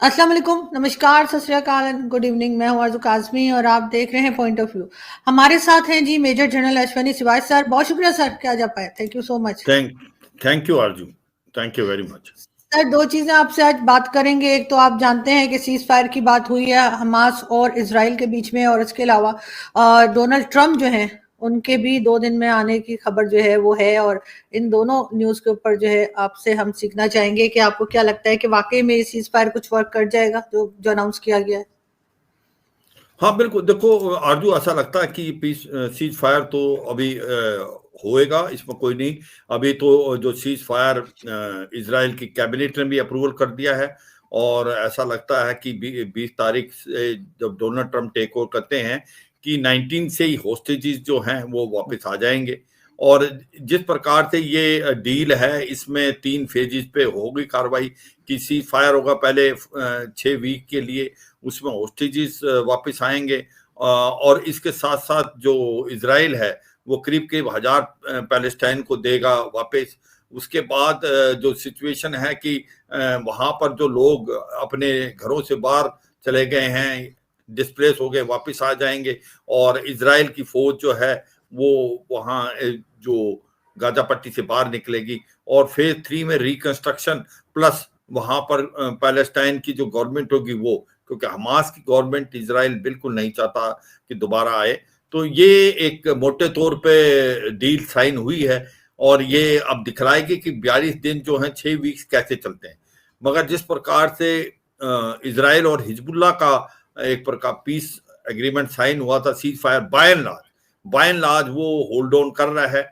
अस्सलाम वालेकुम, नमस्कार, सत श्री अकाल एंड गुड इवनिंग। मैं हूँ आरज़ू काज़मी और आप देख रहे हैं पॉइंट ऑफ व्यू। हमारे साथ हैं जी major general Ashwani Siwach sir. बहुत शुक्रिया सर कि आज आप आए। Thank you so much. Thank thank you Aarzoo. Thank you very much. Sir, दो चीज़ें आपसे आज बात करेंगे। एक तो आप जानते हैं कि सीज़ फायर की बात हुई है हमास और इज़राइल के बीच में, और इसके अलावा डोनाल्ड ट्रम्प जो हैं उनके भी 2 दिन में आने की खबर जो है वो है। और इन दोनों न्यूज़ के ऊपर जो है आपसे हम सीखना चाहेंगे कि आपको क्या लगता है कि वाक़ई में ये सीज़ फायर कुछ वर्क कर जाएगा जो अनाउंस किया गया है? हाँ बिल्कुल, देखो आरजू, ऐसा लगता है कि पीस सीज फायर तो अभी होएगा, इसमें कोई नहीं। अभी तो जो सीज फायर इजराइल की कैबिनेट ने भी अप्रूवल कर दिया है, और ऐसा लगता है कि 20 तारीख से जब डोनाल्ड ट्रम्प टेक ओवर करते हैं कि 19 से ही होस्टेजेस जो हैं वो वापस आ जाएंगे। और जिस प्रकार से ये डील है, इसमें 3 फेजेस पे होगी कार्रवाई। कि सीज फायर होगा पहले 6 वीक के लिए, उसमें होस्टेजेस वापस आएंगे, और इसके साथ साथ जो इजराइल है वो करीब करीब 1000 पैलेस्टाइन को देगा वापस। उसके बाद जो सिचुएशन है कि वहां पर जो लोग अपने घरों से बाहर चले गए हैं, डिस्प्लेस हो गए, वापस आ जाएंगे। और इजराइल की फौज जो है वो वहां जो गाजा पट्टी से बाहर निकलेगी। और फेज 3 में रिकंस्ट्रक्शन प्लस वहां पर पैलेस्टाइन की जो गवर्नमेंट होगी वो, क्योंकि हमास की गवर्नमेंट इजराइल बिल्कुल नहीं चाहता कि दोबारा आए। तो ये एक मोटे तौर पे डील साइन हुई है, और ये अब दिखलाएगी कि 42 दिन जो हैं 6 वीक्स कैसे चलते हैं। मगर जिस प्रकार से इजराइल और हिजबुल्ला का एक प्रकार पीस एग्रीमेंट साइन हुआ था, cease fire bye and large वो होल्ड ऑन कर रहा है।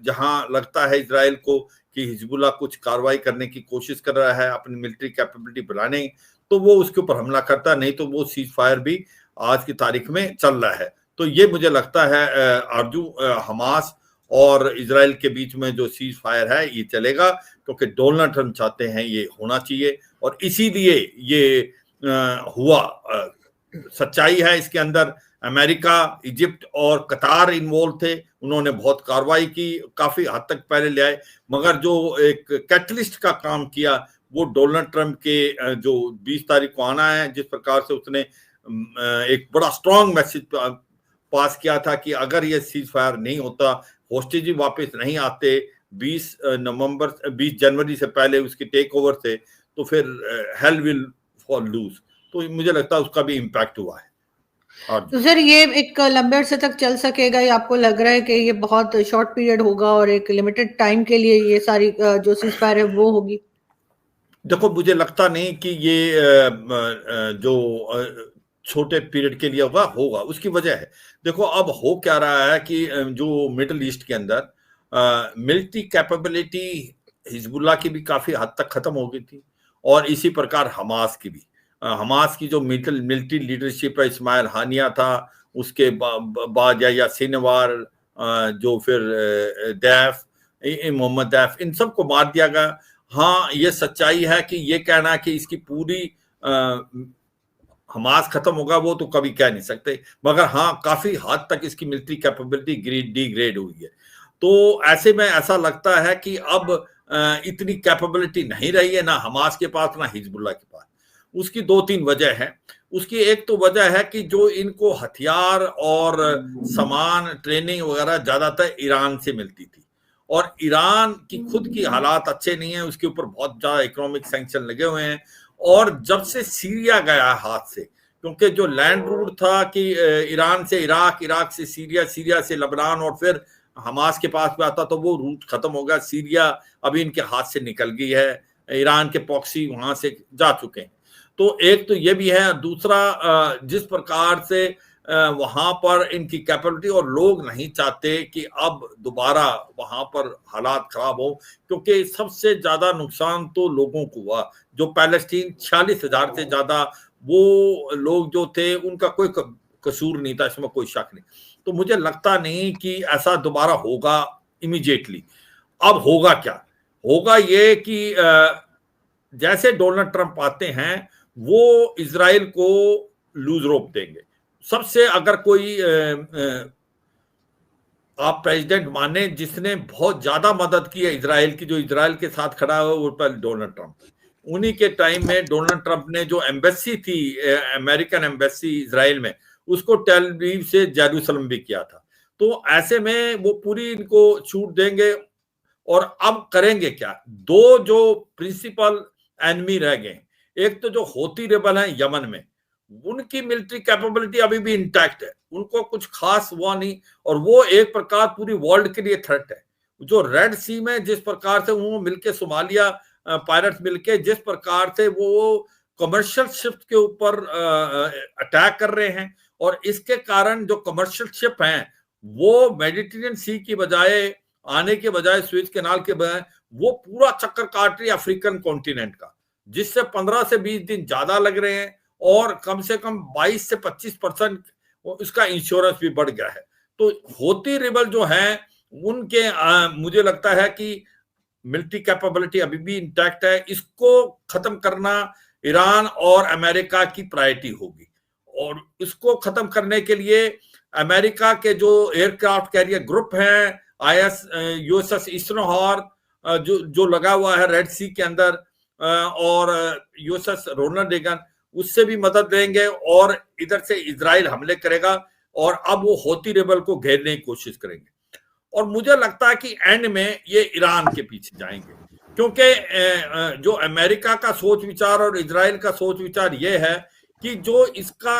जहां लगता है इजराइल को कि हिजबुल्ला कुछ कार्रवाई करने की कोशिश कर रहा है, अपनी मिलिट्री कैपेबिलिटी बढ़ाने, तो वो उसके ऊपर हमला करता, नहीं तो वो सीज फायर भी आज की तारीख में चल रहा है। तो ये मुझे लगता है आरजू, हमास और इजराइल के बीच में जो सीज फायर है ये चलेगा, क्योंकि डोनाल्ड ट्रम्प चाहते हैं ये होना चाहिए, और इसीलिए ये हुआ। सच्चाई है इसके अंदर, अमेरिका, इजिप्ट और कतार इन्वॉल्व थे। उन्होंने बहुत कार्रवाई की, काफी हद तक पहले ले आए। मगर जो एक कैटलिस्ट का काम किया वो डोनाल्ड ट्रम्प के जो 20 तारीख को आना है, जिस प्रकार से उसने एक बड़ा स्ट्रांग मैसेज पास किया था कि अगर ये सीज फायर नहीं होता, होस्टेज वापस नहीं आते 20 जनवरी से पहले उसके टेक ओवर से, तो फिर हेल विल फॉर लूज। तो मुझे लगता है उसका भी इम्पैक्ट हुआ है। तो सर, ये एक लंबे अरसे तक चल सकेगा या आपको लग रहा है कि ये बहुत शॉर्ट पीरियड होगा और एक लिमिटेड टाइम के लिए ये सारी जो सीज फायर है वो होगी? देखो, मुझे लगता नहीं कि ये जो छोटे पीरियड के लिए होगा। उसकी वजह है, देखो अब हो क्या रहा है कि जो मिडिल ईस्ट के अंदर मिलिट्री कैपेबिलिटी हिजबुल्लाह की भी काफी हद तक खत्म हो गई थी, और इसी प्रकार हमास की भी। हमास की जो मिलिट्री लीडरशिप है, इस्माइल हानिया था, उसके बाद या सिनवार, जो फिर दैफ, मोहम्मद दैफ, इन सबको मार दिया गया। हाँ, ये सच्चाई है कि ये कहना कि इसकी पूरी हमास खत्म होगा वो तो कभी कह नहीं सकते, मगर हाँ काफी हद तक इसकी मिलिट्री कैपेबिलिटी डिग्रेड हुई है। तो ऐसे में ऐसा लगता है कि अब इतनी कैपेबिलिटी नहीं रही है, ना हमास के पास ना हिजबुल्लाह के पास। उसकी 2-3 वजह है। उसकी एक तो वजह है कि जो इनको हथियार और सामान, ट्रेनिंग वगैरह ज्यादातर ईरान से मिलती थी, और ईरान की खुद की हालात अच्छे नहीं है, उसके ऊपर बहुत ज्यादा इकोनॉमिक सैंक्शन लगे हुए हैं। और जब से सीरिया गया हाथ से, क्योंकि जो लैंड रूट था कि ईरान से इराक, इराक से सीरिया, सीरिया से लेबनान और फिर हमास के पास में आता, तो वो रूट खत्म हो गया। सीरिया अभी इनके हाथ से निकल गई है, ईरान के प्रॉक्सी वहां से जा चुके हैं। तो एक तो ये भी है। दूसरा, जिस प्रकार से वहां पर इनकी कैपेबिलिटी, और लोग नहीं चाहते कि अब दोबारा वहां पर हालात खराब हो, क्योंकि सबसे ज्यादा नुकसान तो लोगों को हुआ। जो पैलेस्टीन 46,000 से ज्यादा वो लोग जो थे, उनका कोई कसूर नहीं था, इसमें कोई शक नहीं। तो मुझे लगता नहीं कि ऐसा दोबारा होगा इमीडिएटली। अब होगा क्या? होगा ये कि जैसे डोनाल्ड ट्रंप आते हैं वो इजराइल को लूज रोप देंगे। सबसे अगर कोई आप प्रेसिडेंट माने जिसने बहुत ज्यादा मदद की है इजराइल की, जो इजराइल के साथ खड़ा है, वो डोनाल्ड ट्रंप है। उन्हीं के टाइम में डोनाल्ड ट्रंप ने जो एम्बेसी थी, अमेरिकन एम्बेसी इजराइल में, उसको टेल अवीव से जेरूसलम भी किया था। तो ऐसे में वो पूरी इनको छूट देंगे। और अब करेंगे क्या? दो जो प्रिंसिपल एनिमी रह गए, एक तो जो होती रेबल है यमन में, उनकी मिलिट्री कैपेबिलिटी अभी भी इंटैक्ट है, उनको कुछ खास हुआ नहीं, और वो एक प्रकार पूरी वर्ल्ड के लिए थ्रेट है। जो रेड सी में जिस प्रकार से वो मिलके सोमालिया पायरट्स मिलके जिस प्रकार से वो कमर्शियल शिप के ऊपर अटैक कर रहे हैं, और इसके कारण जो कमर्शियल शिप हैं वो मेडिटेरियन सी की बजाय आने के बजाय, स्विच कैनाल के बजाय, वो पूरा चक्कर काट रही है अफ्रीकन कॉन्टिनेंट का, जिससे 15 से 20 दिन ज्यादा लग रहे हैं, और कम से कम 22 से 25% उसका इंश्योरेंस भी बढ़ गया है। तो होती रिबल जो है उनके मुझे लगता है कि मिलिट्री कैपेबिलिटी अभी भी इंटैक्ट है। इसको खत्म करना ईरान और अमेरिका की प्रायोरिटी होगी, और इसको खत्म करने के लिए अमेरिका के जो एयरक्राफ्ट कैरियर ग्रुप हैं, यूएसएस ईस्टर्न हॉर्न जो लगा हुआ है रेड सी के अंदर, और यूएसएस रोनाल्ड रेगन, उससे भी मदद लेंगे, और इधर से इजराइल हमले करेगा, और अब वो होती रेबल को घेरने की कोशिश करेंगे। और मुझे लगता है कि एंड में ये ईरान के पीछे जाएंगे, क्योंकि जो अमेरिका का सोच विचार और इजराइल का सोच विचार ये है कि जो इसका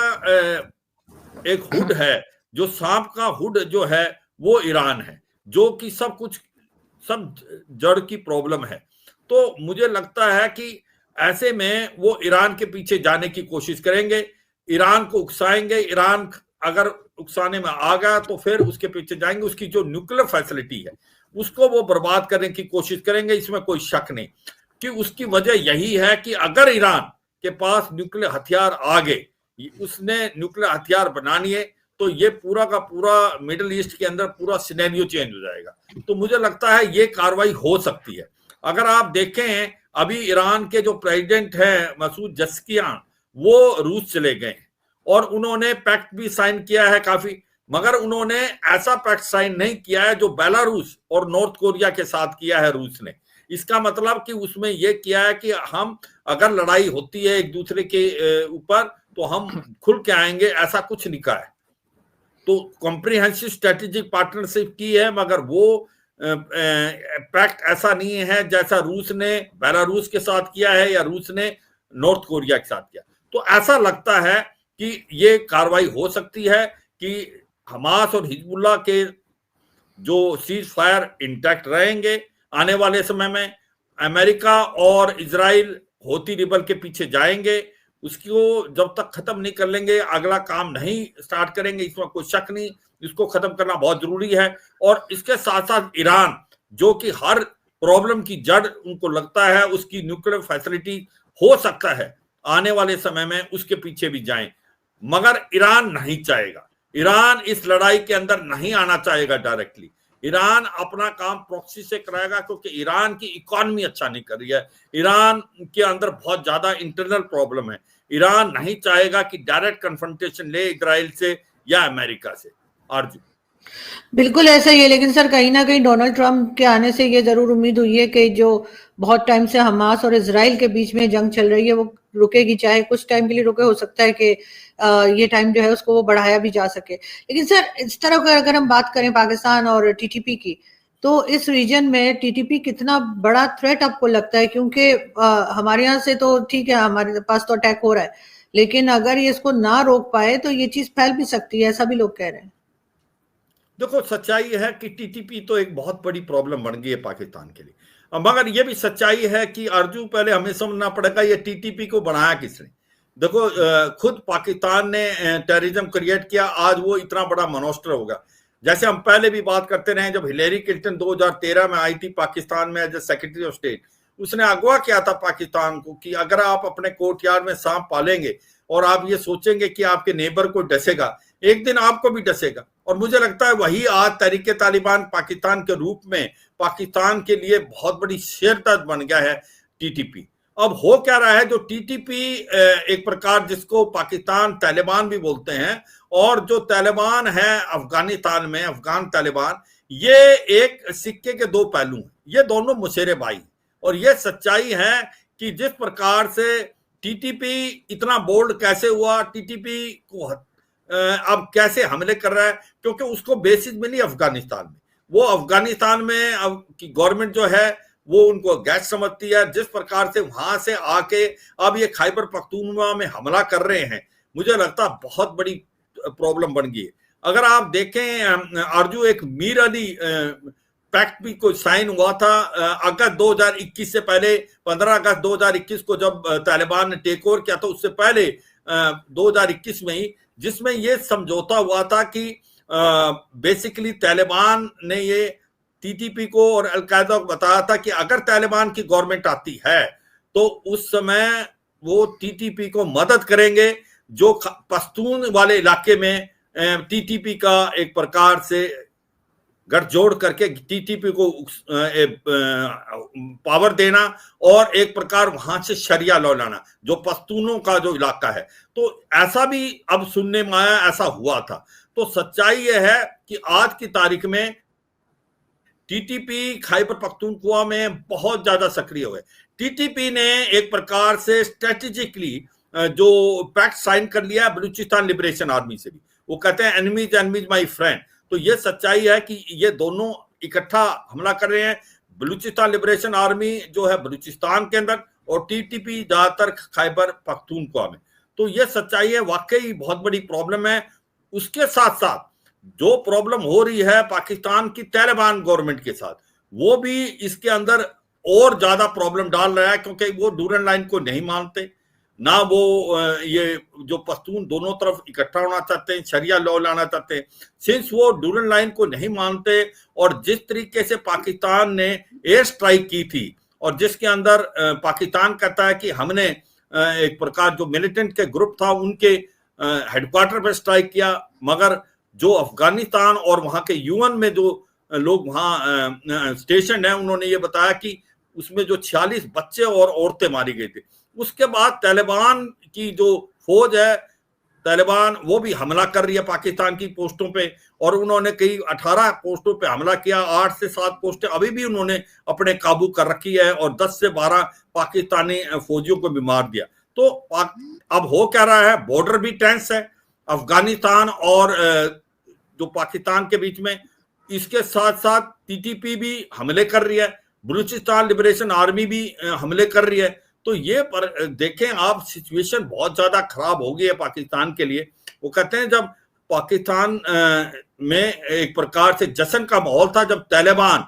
एक हुड है, जो सांप का हुड जो है वो ईरान है, जो कि सब जड़ की प्रॉब्लम है। तो मुझे लगता है कि ऐसे में वो ईरान के पीछे जाने की कोशिश करेंगे, ईरान को उकसाएंगे। ईरान अगर उकसाने में आ गया तो फिर उसके पीछे जाएंगे, उसकी जो न्यूक्लियर फैसिलिटी है उसको वो बर्बाद करने की कोशिश करेंगे, इसमें कोई शक नहीं। कि उसकी वजह यही है कि अगर ईरान के पास न्यूक्लियर हथियार आ गए, उसने न्यूक्लियर हथियार बनानी है, तो ये पूरा का पूरा मिडिल ईस्ट के अंदर पूरा सिनेरियो चेंज हो जाएगा। तो मुझे लगता है ये कार्रवाई हो सकती है। अगर आप देखें, अभी ईरान के जो प्रेसिडेंट हैं मसूद जस्कियान, वो रूस चले गए और उन्होंने पैक्ट भी साइन किया है काफी, मगर उन्होंने ऐसा पैक्ट साइन नहीं किया है जो बेलारूस और नॉर्थ कोरिया के साथ किया है रूस ने। इसका मतलब कि उसमें यह किया है कि हम अगर लड़ाई होती है एक दूसरे के ऊपर तो हम खुल के आएंगे, ऐसा कुछ नहीं कहा है। तो कॉम्प्रिहेंसिव स्ट्रेटेजिक पार्टनरशिप की है, मगर वो पैक्ट ऐसा नहीं है जैसा रूस ने बेलारूस के साथ किया है या रूस ने नॉर्थ कोरिया के साथ किया। तो ऐसा लगता है कि ये कार्रवाई हो सकती है कि हमास और हिजबुल्लाह के जो सीज फायर इंटैक्ट रहेंगे आने वाले समय में। अमेरिका और इजराइल होती रिबल के पीछे जाएंगे, उसको जब तक खत्म नहीं कर लेंगे अगला काम नहीं स्टार्ट करेंगे, इसमें कोई शक नहीं। इसको खत्म करना बहुत जरूरी है। और इसके साथ साथ ईरान, जो कि हर प्रॉब्लम की जड़ उनको लगता है उसकी न्यूक्लियर फैसिलिटी, हो सकता है आने वाले समय में उसके पीछे भी जाएं, मगर ईरान नहीं चाहेगा। ईरान इस लड़ाई के अंदर नहीं आना चाहेगा डायरेक्टली। ईरान अपना काम प्रॉक्सी से कराएगा, क्योंकि ईरान की इकोनॉमी अच्छा नहीं कर रही है, ईरान के अंदर बहुत ज्यादा इंटरनल प्रॉब्लम है। ईरान नहीं चाहेगा कि डायरेक्ट कन्फ्रंटेशन ले इजराइल से या अमेरिका से। अर्जुन, बिल्कुल ऐसा ही है, लेकिन सर कहीं ना कहीं डोनाल्ड ट्रंप के आने से ये जरूर उम्मीद हुई है कि जो बहुत टाइम से हमास और इजराइल के बीच में जंग चल रही है वो रुकेगी, चाहे कुछ टाइम के लिए रुके, हो सकता है कि ये टाइम जो है उसको वो बढ़ाया भी जा सके। लेकिन सर इस तरह का अगर हम बात करें पाकिस्तान और टीटीपी की, तो इस रीजन में टीटीपी कितना बड़ा थ्रेट आपको लगता है? क्योंकि हमारे यहाँ से तो ठीक है, हमारे पास तो अटैक हो रहा है, लेकिन अगर ये इसको ना रोक पाए तो ये चीज फैल भी सकती है, ऐसा भी लोग कह रहे हैं। देखो सच्चाई है कि टीटीपी तो एक बहुत बड़ी प्रॉब्लम बन गई है पाकिस्तान के लिए, मगर यह भी सच्चाई है कि अर्जू पहले हमें समझना पड़ेगा ये टीटीपी को बनाया किसने। देखो खुद पाकिस्तान ने टेररिज्म क्रिएट किया, आज वो इतना बड़ा मॉन्स्टर होगा। जैसे हम पहले भी बात करते रहे, जब हिलेरी क्लिंटन 2013 में आई थी पाकिस्तान में as a secretary of state, उसने अगवा किया था पाकिस्तान को कि अगर आप अपने कोर्टयार्ड में सांप पालेंगे और आप ये सोचेंगे कि आपके नेबर को डसेगा, एक दिन आपको भी डसेगा। और मुझे लगता है वही आज तहरीके तालिबान पाकिस्तान के रूप में पाकिस्तान के लिए बहुत बड़ी शेरदर्द बन गया है टीटीपी। अब हो क्या रहा है, जो टीटीपी एक प्रकार जिसको पाकिस्तान तालिबान भी बोलते हैं, और जो तालिबान है अफगानिस्तान में अफगान तालिबान, ये एक सिक्के के दो पहलू हैं, ये दोनों मुशेरे भाई। और ये सच्चाई है कि जिस प्रकार से टीटीपी इतना बोल्ड कैसे हुआ, टीटीपी को अब कैसे हमले कर रहा है, क्योंकि उसको बेसिस मिली अफगानिस्तान में। वो अफगानिस्तान में अब की गवर्नमेंट जो है वो उनको गैस समझती है। जिस प्रकार से वहां से आके अब ये खैबर पख्तूनख्वा में हमला कर रहे हैं, मुझे लगता है बहुत बड़ी प्रॉब्लम बन गई है। अगर आप देखें आरजू, एक मीर अली पैक्ट भी कोई साइन हुआ था अगस्त 2021 से पहले, 15 अगस्त 2021 को जब तालिबान ने टेक ओवर किया था, उससे पहले 2021 में ही, जिसमें ये समझौता हुआ था कि बेसिकली तालिबान ने ये टीटीपी को और अलकायदा को बताया था कि अगर तालिबान की गवर्नमेंट आती है तो उस समय वो टीटीपी को मदद करेंगे, जो पश्तून वाले इलाके में टीटीपी का एक प्रकार से गठजोड़ करके टीटीपी को पावर देना और एक प्रकार वहां से शरिया लॉ लाना, जो पश्तूनों का जो इलाका है। तो ऐसा भी अब सुनने में आया, ऐसा हुआ था। तो सच्चाई यह है कि आज की तारीख में टीटीपी खैबर पख्तूनख्वा में बहुत ज्यादा सक्रिय हुए। टीटीपी ने एक प्रकार से स्ट्रेटेजिकली जो पैक्ट साइन कर लिया है बलूचिस्तान लिबरेशन आर्मी से भी। वो कहते हैं एनिमीज एनिमीज माय फ्रेंड। तो ये सच्चाई है कि ये दोनों इकट्ठा हमला कर रहे हैं। बलूचिस्तान लिबरेशन आर्मी जो है बलूचिस्तान के अंदर और टीटीपी ज्यादातर खैबर पख्तूनख्वा में। तो ये सच्चाई है, वाकई बहुत बड़ी प्रॉब्लम है। उसके साथ साथ जो प्रॉब्लम हो रही है पाकिस्तान की तालिबान गवर्नमेंट के साथ, वो भी इसके अंदर और ज्यादा प्रॉब्लम डाल रहा है, क्योंकि वो डूरन लाइन को नहीं मानते, ना वो ये जो पश्तून दोनों तरफ इकट्ठा होना चाहते हैं, शरिया लॉ लाना चाहते हैं। सिंस वो डूरन लाइन को नहीं मानते और जिस तरीके से पाकिस्तान ने एयर स्ट्राइक की थी और जिसके अंदर पाकिस्तान कहता है कि हमने एक प्रकार जो मिलिटेंट के ग्रुप था उनके हेडक्वार्टर पर स्ट्राइक किया, मगर जो अफगानिस्तान और वहां के यूएन में जो लोग वहां स्टेशन है, उन्होंने ये बताया कि उसमें जो 46 बच्चे और औरतें मारी गई थी। उसके बाद तालिबान की जो फौज है, तालिबान वो भी हमला कर रही है पाकिस्तान की पोस्टों पे, और उन्होंने कई 18 पोस्टों पे हमला किया। 8 से 7 पोस्टें अभी भी उन्होंने अपने काबू कर रखी है और 10 से 12 पाकिस्तानी फौजियों को भी मार दिया। तो अब हो क्या रहा है, बॉर्डर भी टेंस है अफगानिस्तान और जो पाकिस्तान के बीच में। इसके साथ साथ टीटीपी भी हमले कर रही है, बलूचिस्तान लिबरेशन आर्मी भी हमले कर रही है। तो ये पर देखें आप, सिचुएशन बहुत ज्यादा खराब हो गई है पाकिस्तान के लिए। वो कहते हैं जब पाकिस्तान में एक प्रकार से जश्न का माहौल था जब तालिबान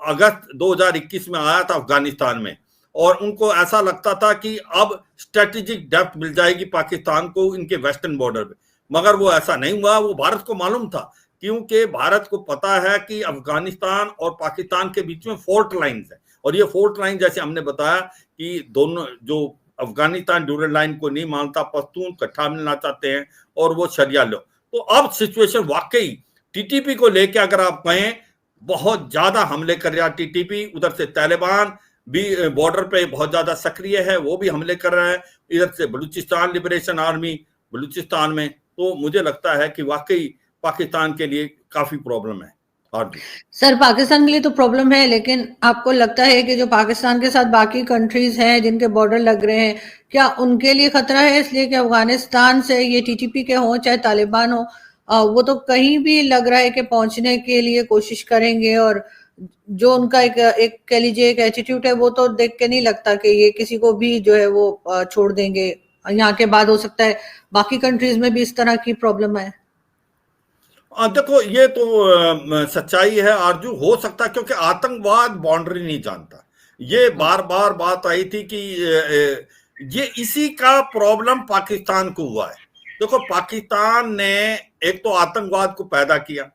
अगस्त 2021 में आया था अफगानिस्तान में, और उनको ऐसा लगता था कि अब स्ट्रेटेजिक डेप्थ मिल जाएगी पाकिस्तान को इनके वेस्टर्न बॉर्डर पे, मगर वो ऐसा नहीं हुआ। वो भारत को मालूम था, क्योंकि भारत को पता है कि अफगानिस्तान और पाकिस्तान के बीच में फोर्ट लाइन्स है, और ये फोर्ट लाइन जैसे हमने बताया कि दोनों जो अफगानिस्तान डूरन लाइन को नहीं मानता, पश्तून इकट्ठा मिलना चाहते हैं और वो शरिया लो। तो अब सिचुएशन वाकई टीटीपी को लेकर अगर आप कहें, बहुत ज्यादा हमले कर रहा है टीटीपी। उधर से तालिबान भी बॉर्डर पे बहुत ज्यादा सक्रिय है, वो भी हमले कर रहा है। इधर से बलूचिस्तान लिबरेशन आर्मी बलूचिस्तान में। तो मुझे लगता है कि वाकई पाकिस्तान के लिए काफी प्रॉब्लम है। और सर, पाकिस्तान के लिए तो प्रॉब्लम है, लेकिन आपको लगता है कि जो पाकिस्तान के साथ बाकी कंट्रीज हैं जिनके बॉर्डर लग रहे हैं, क्या उनके लिए खतरा है? इसलिए कि अफगानिस्तान से ये टीटीपी के हों चाहे तालिबान हो, वो तो कहीं भी लग रहा है कि पहुंचने के लिए कोशिश करेंगे, और जो उनका एक कह लीजिए एक एटीट्यूड है, वो तो देख के नहीं लगता कि ये किसी को भी जो है वो छोड़ देंगे। यहाँ के बाद हो सकता है बाकी कंट्रीज में भी इस तरह की प्रॉब्लम है। देखो, ये तो सच्चाई है आरजू, हो सकता है, क्योंकि आतंकवाद बाउंड्री नहीं जानता। ये बार बार बात आई थी कि ये इसी का प्रॉब्लम पाकिस्तान को हुआ है। देखो, पाकिस्तान ने एक तो आतंकवाद को पैदा किया,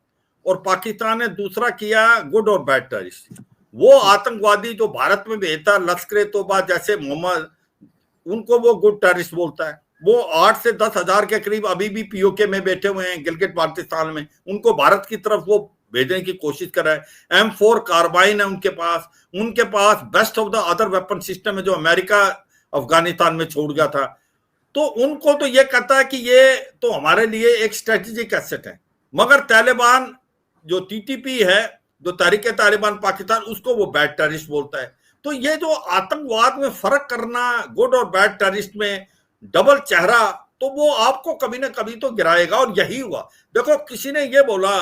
और पाकिस्तान ने दूसरा किया गुड और बैड टेररिस्ट। वो आतंकवादी जो भारत में भेजता, लश्कर तोबा जैसे मोहम्मद, उनको वो गुड टेररिस्ट बोलता है। वो 8 से 10 हजार के करीब अभी भी पीओके में बैठे हुए हैं गिलगित बाल्टिस्तान में, उनको भारत की तरफ वो भेजने की कोशिश कर रहा है। M4 कार्बाइन है उनके पास best of the other weapon system है जो अमेरिका अफगानिस्तान में छोड़ गया था। तो उनको तो ये कहता है कि ये तो हमारे लिए एक स्ट्रेटेजिक एसेट है, मगर तालिबान जो टीटीपी है, जो तहरीक तालिबान पाकिस्तान, उसको वो बैड टेररिस्ट बोलता है। तो ये जो आतंकवाद में फर्क करना, गुड और बैड टेररिस्ट में डबल चेहरा, तो वो आपको कभी ना कभी तो गिराएगा, और यही हुआ। देखो, किसी ने ये बोला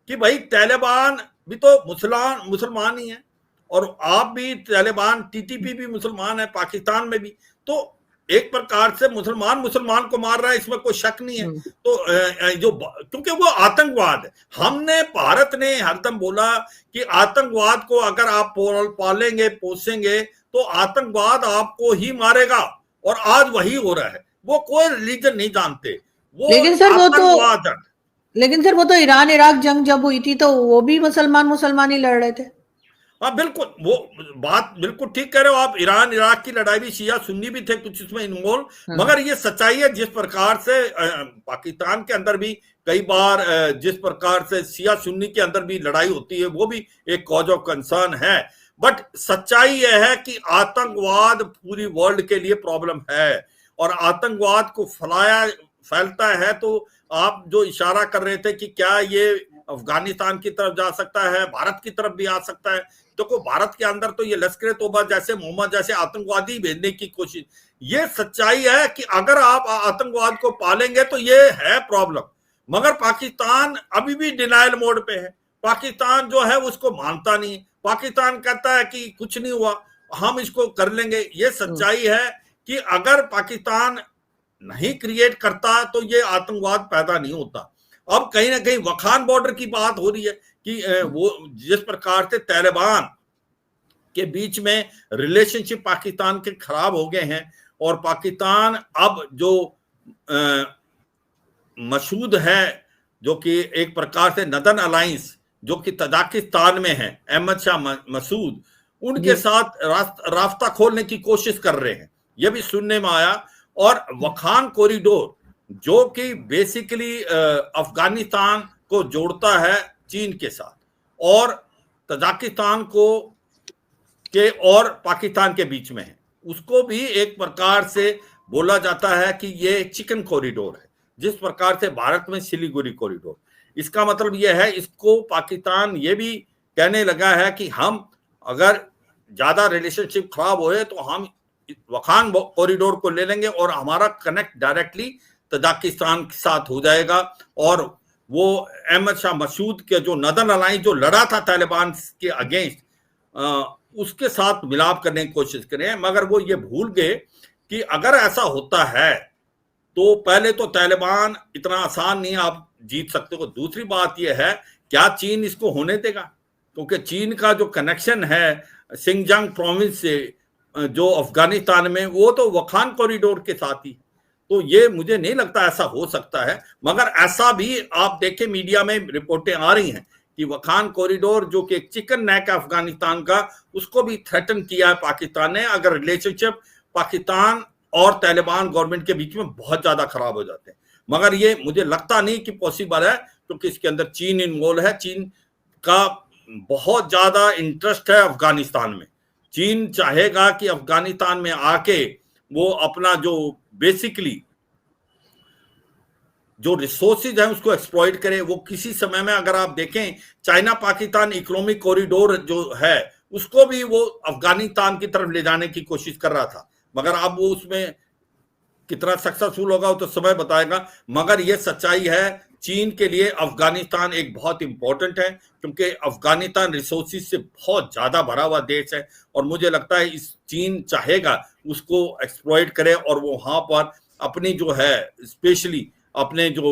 कि भाई तालिबान भी तो मुसलमान ही है, और आप भी तालिबान, टीटीपी भी मुसलमान है पाकिस्तान में भी, तो एक प्रकार से मुसलमान को मार रहा है, इसमें कोई शक नहीं है। तो जो, क्योंकि वो आतंकवाद है। हमने, भारत ने हरदम बोला कि आतंकवाद को अगर आप पालेंगे पोसेंगे तो आतंकवाद आपको ही मारेगा, और आज वही हो रहा है। वो कोई रिलीजन नहीं जानते, वो लेकिन सर आतंकवाद है। लेकिन सर वो तो ईरान इराक जंग जब हुई थी तो वो भी मुसलमान ही लड़ रहे थे। हाँ बिल्कुल, वो बात बिल्कुल ठीक कह रहे हो आप। ईरान इराक की लड़ाई भी शिया सुन्नी भी थे कुछ इसमें इन्वॉल्व, मगर ये सच्चाई है। जिस प्रकार से पाकिस्तान के अंदर भी कई बार जिस प्रकार से शिया सुन्नी के अंदर भी लड़ाई होती है, वो भी एक कॉज ऑफ कंसर्न है। बट सच्चाई यह है कि आतंकवाद पूरी वर्ल्ड के लिए प्रॉब्लम है, और आतंकवाद को फैलता है। तो आप जो इशारा कर रहे थे कि क्या ये अफगानिस्तान की तरफ जा सकता है, भारत की तरफ भी आ सकता है, देखो भारत के अंदर तो ये लश्कर तोबा जैसे, मोहम्मद जैसे आतंकवादी भेजने की कोशिश, ये सच्चाई है कि अगर आप आतंकवाद को पालेंगे तो ये है प्रॉब्लम। मगर पाकिस्तान अभी भी डिनायल मोड पे है। पाकिस्तान जो है उसको मानता नहीं। पाकिस्तान कहता है कि कुछ नहीं हुआ, हम इसको कर लेंगे। ये सच्चाई है कि अगर पाकिस्तान नहीं क्रिएट करता तो ये आतंकवाद पैदा नहीं होता। अब कहीं ना कहीं वखान बॉर्डर की बात हो रही है कि वो जिस प्रकार से तालिबान के बीच में रिलेशनशिप पाकिस्तान के खराब हो गए हैं, और पाकिस्तान अब जो मसूद है, जो कि एक प्रकार से नदन अलायंस जो कि तजाकिस्तान में है, अहमद शाह मसूद, उनके साथ रास्ता खोलने की कोशिश कर रहे हैं, यह भी सुनने में आया। और वखान कॉरिडोर जो कि बेसिकली अफगानिस्तान को जोड़ता है चीन के साथ, और तजाकिस्तान को के और पाकिस्तान के बीच में है, उसको भी एक प्रकार से बोला जाता है कि ये चिकन कॉरिडोर है, जिस प्रकार से भारत में सिलीगुड़ी कॉरिडोर। इसका मतलब यह है, इसको पाकिस्तान ये भी कहने लगा है कि हम अगर ज्यादा रिलेशनशिप खराब होए तो हम वखान कॉरिडोर को ले लेंगे, और हमारा कनेक्ट डायरेक्टली तजाकिस्तान के साथ हो जाएगा। और वो अहमद शाह मसूद के जो नदन अलायंस जो लड़ा था तालिबान के अगेंस्ट, उसके साथ मिलाप करने की कोशिश करें। मगर वो ये भूल गए कि अगर ऐसा होता है तो पहले तो तालिबान इतना आसान नहीं आप जीत सकते हो। दूसरी बात यह है, क्या चीन इसको होने देगा? क्योंकि चीन का जो कनेक्शन है सिंगजांग प्रोविंस से जो अफगानिस्तान में, वो तो वखान कॉरिडोर के साथ ही। तो ये मुझे नहीं लगता ऐसा हो सकता है। मगर ऐसा भी आप देखें, मीडिया में रिपोर्टें आ रही हैं कि वखान कॉरिडोर जो कि एक चिकन नेक है अफगानिस्तान का, उसको भी थ्रेटन किया है पाकिस्तान ने, अगर रिलेशनशिप पाकिस्तान और तालिबान गवर्नमेंट के बीच में बहुत ज्यादा खराब हो जाते हैं। मगर ये मुझे लगता नहीं कि पॉसिबल है, क्योंकि इसके अंदर चीन इन्वॉल्व है। चीन का बहुत ज्यादा इंटरेस्ट है अफगानिस्तान में। चीन चाहेगा कि अफगानिस्तान में आके वो अपना जो बेसिकली जो रिसोर्सेज है उसको एक्सप्लॉइट करे। वो किसी समय में अगर आप देखें, चाइना पाकिस्तान इकोनॉमिक कॉरिडोर जो है उसको भी वो अफगानिस्तान की तरफ ले जाने की कोशिश कर रहा था, मगर अब वो उसमें कितना सक्सेसफुल होगा वो तो समय बताएगा। मगर ये सच्चाई है, चीन के लिए अफगानिस्तान एक बहुत इंपॉर्टेंट है, क्योंकि अफगानिस्तान रिसोर्सेज से बहुत ज्यादा भरा हुआ देश है, और मुझे लगता है इस चीन चाहेगा उसको एक्सप्लॉइट करे, और वो वहां पर अपनी जो है स्पेशली अपने जो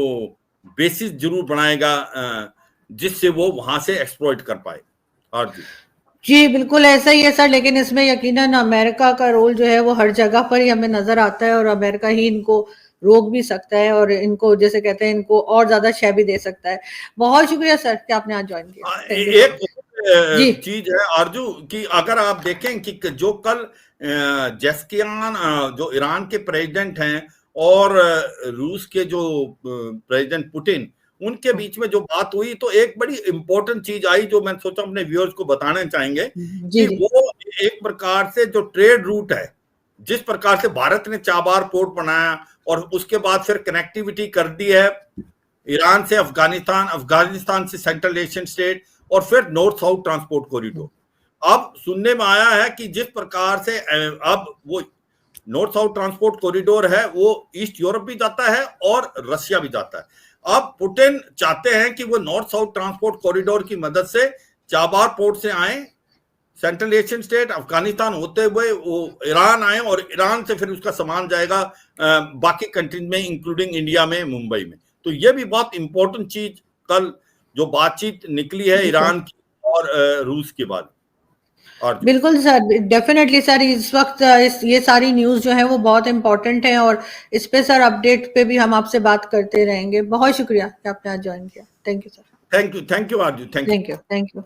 बेसिस जरूर बनाएगा, जिससे वो वहां से एक्सप्लॉइट कर पाए। और जी बिल्कुल ऐसा ही है सर, लेकिन इसमें यकीनन अमेरिका का रोल जो है वो हर जगह पर ही हमें नजर आता है, और अमेरिका ही इनको रोक भी सकता है, और इनको जैसे कहते हैं इनको और ज्यादा शय भी दे सकता है। बहुत शुक्रिया सर कि आपने आज ज्वाइन किया। एक चीज है आरजू कि अगर आप देखें कि जो कल जेस्कियान जो ईरान के प्रेसिडेंट हैं और रूस के जो प्रेसिडेंट पुतिन, उनके बीच में जो बात हुई, तो एक बड़ी इंपॉर्टेंट चीज आई जो मैं सोचा अपने व्यूअर्स को बताना चाहेंगे कि वो एक प्रकार से जो ट्रेड रूट है, जिस प्रकार से भारत ने चाबार पोर्ट बनाया और उसके बाद फिर कनेक्टिविटी कर दी है ईरान से अफगानिस्तान, अफगानिस्तान से सेंट्रल एशियन स्टेट, और फिर नॉर्थ साउथ ट्रांसपोर्ट कॉरिडोर, अब सुनने में आया है कि जिस प्रकार से अब वो नॉर्थ साउथ ट्रांसपोर्ट कॉरिडोर है वो ईस्ट यूरोप भी जाता है और रशिया भी जाता है। अब पुतिन चाहते हैं कि वो नॉर्थ साउथ ट्रांसपोर्ट कॉरिडोर की मदद से चाबार पोर्ट से आए, सेंट्रल एशियन स्टेट अफगानिस्तान होते हुए वो ईरान आए और ईरान से फिर उसका सामान जाएगा बाकी कंट्रीज में इंक्लूडिंग इंडिया में, मुंबई में। तो ये भी बहुत इंपॉर्टेंट चीज कल जो बातचीत निकली है ईरान की और रूस के बाद। बिल्कुल सर, डेफिनेटली सर, इस वक्त ये सारी न्यूज़ जो है वो बहुत इंपॉर्टेंट है और इस पे सर अपडेट पे भी हम आपसे बात करते रहेंगे। बहुत शुक्रिया कि आपने आज ज्वाइन किया। Thank you sir. Thank you Aarzoo, thank you. Thank you.